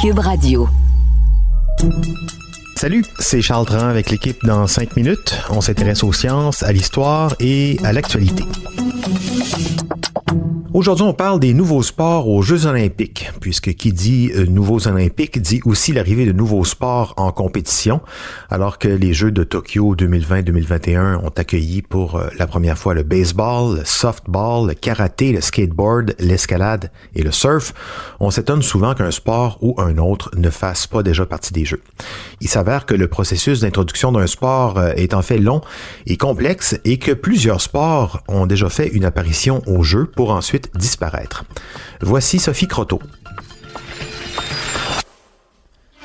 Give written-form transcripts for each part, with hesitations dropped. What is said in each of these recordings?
Cube Radio. Salut, c'est Charles Dran avec l'équipe dans 5 minutes. On s'intéresse aux sciences, à l'histoire et à l'actualité. Aujourd'hui, on parle des nouveaux sports aux Jeux olympiques, puisque qui dit nouveaux olympiques dit aussi l'arrivée de nouveaux sports en compétition, alors que les Jeux de Tokyo 2020-2021 ont accueilli pour la première fois le baseball, le softball, le karaté, le skateboard, l'escalade et le surf. On s'étonne souvent qu'un sport ou un autre ne fasse pas déjà partie des Jeux. Il s'avère que le processus d'introduction d'un sport est en fait long et complexe et que plusieurs sports ont déjà fait une apparition aux Jeux pour ensuite disparaître. Voici Sophie Croteau.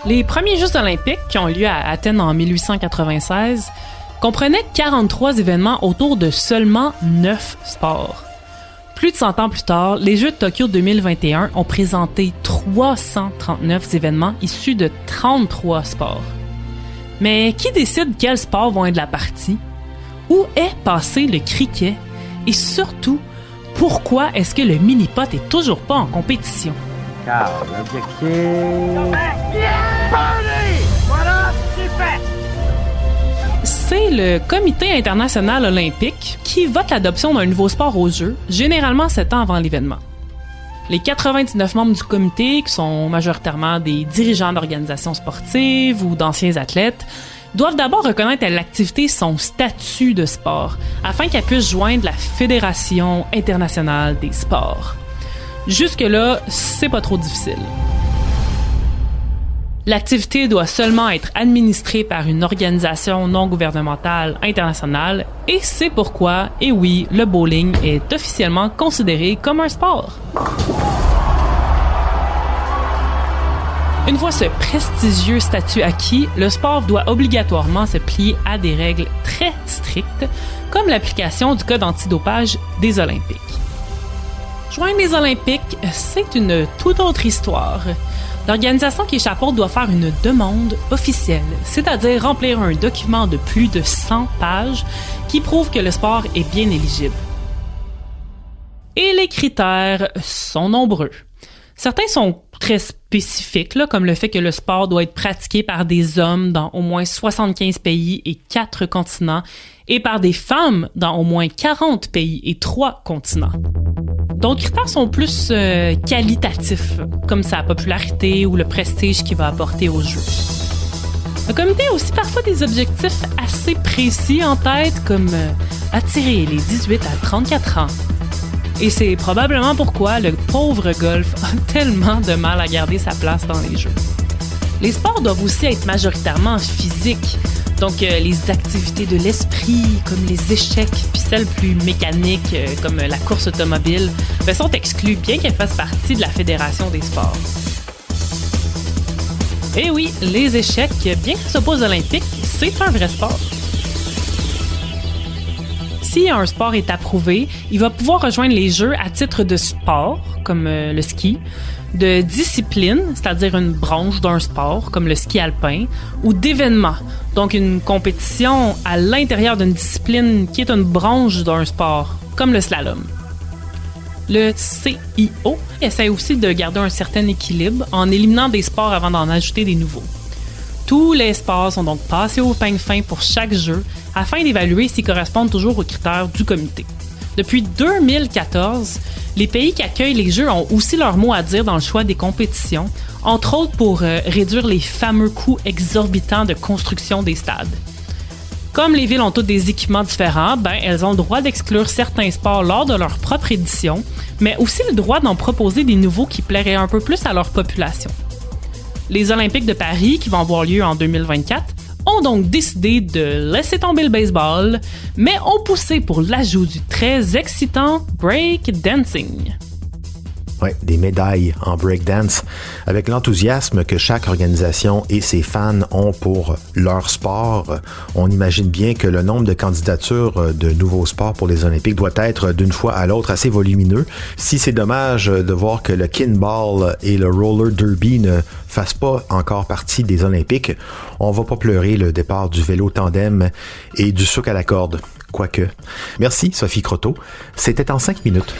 Les premiers Jeux olympiques, qui ont lieu à Athènes en 1896, comprenaient 43 événements autour de seulement 9 sports. Plus de 100 ans plus tard, les Jeux de Tokyo 2021 ont présenté 339 événements issus de 33 sports. Mais qui décide quels sports vont être de la partie? Où est passé le cricket? Et surtout, pourquoi est-ce que le mini-pot est toujours pas en compétition? Car l'objectif... Voilà, c'est fait! C'est le Comité international olympique qui vote l'adoption d'un nouveau sport aux Jeux, généralement 7 ans avant l'événement. Les 99 membres du comité, qui sont majoritairement des dirigeants d'organisations sportives ou d'anciens athlètes, doivent d'abord reconnaître à l'activité son statut de sport, afin qu'elle puisse joindre la Fédération internationale des sports. Jusque-là, c'est pas trop difficile. L'activité doit seulement être administrée par une organisation non gouvernementale internationale, et c'est pourquoi, et oui, le bowling est officiellement considéré comme un sport. Une fois ce prestigieux statut acquis, le sport doit obligatoirement se plier à des règles très strictes, comme l'application du code antidopage des Olympiques. Joindre les Olympiques, c'est une toute autre histoire. L'organisation qui échappe doit faire une demande officielle, c'est-à-dire remplir un document de plus de 100 pages qui prouve que le sport est bien éligible. Et les critères sont nombreux. Certains sont très spécifiques, comme le fait que le sport doit être pratiqué par des hommes dans au moins 75 pays et 4 continents et par des femmes dans au moins 40 pays et 3 continents. D'autres critères sont plus qualitatifs, comme sa popularité ou le prestige qu'il va apporter aux Jeux. Le comité a aussi parfois des objectifs assez précis en tête, comme attirer les 18 à 34 ans. Et c'est probablement pourquoi le pauvre golf a tellement de mal à garder sa place dans les Jeux. Les sports doivent aussi être majoritairement physiques, donc les activités de l'esprit, comme les échecs, puis celles plus mécaniques, comme la course automobile, sont exclues, bien qu'elles fassent partie de la Fédération des sports. Et oui, les échecs, bien qu'ils soient pas aux Olympiques, c'est un vrai sport. Si un sport est approuvé, il va pouvoir rejoindre les Jeux à titre de sport, comme le ski, de discipline, c'est-à-dire une branche d'un sport, comme le ski alpin, ou d'événement, donc une compétition à l'intérieur d'une discipline qui est une branche d'un sport, comme le slalom. Le CIO essaie aussi de garder un certain équilibre en éliminant des sports avant d'en ajouter des nouveaux. Tous les sports sont donc passés au peigne fin pour chaque jeu afin d'évaluer s'ils correspondent toujours aux critères du comité. Depuis 2014, les pays qui accueillent les Jeux ont aussi leur mot à dire dans le choix des compétitions, entre autres pour réduire les fameux coûts exorbitants de construction des stades. Comme les villes ont toutes des équipements différents, elles ont le droit d'exclure certains sports lors de leur propre édition, mais aussi le droit d'en proposer des nouveaux qui plairaient un peu plus à leur population. Les Olympiques de Paris, qui vont avoir lieu en 2024, ont donc décidé de laisser tomber le baseball, mais ont poussé pour l'ajout du très excitant break dancing. Ouais, des médailles en breakdance, avec l'enthousiasme que chaque organisation et ses fans ont pour leur sport. On imagine bien que le nombre de candidatures de nouveaux sports pour les Olympiques doit être d'une fois à l'autre assez volumineux. Si c'est dommage de voir que le kinball et le roller derby ne fassent pas encore partie des Olympiques, on va pas pleurer le départ du vélo tandem et du souk à la corde. Quoique. Merci, Sophie Croteau. C'était en 5 minutes.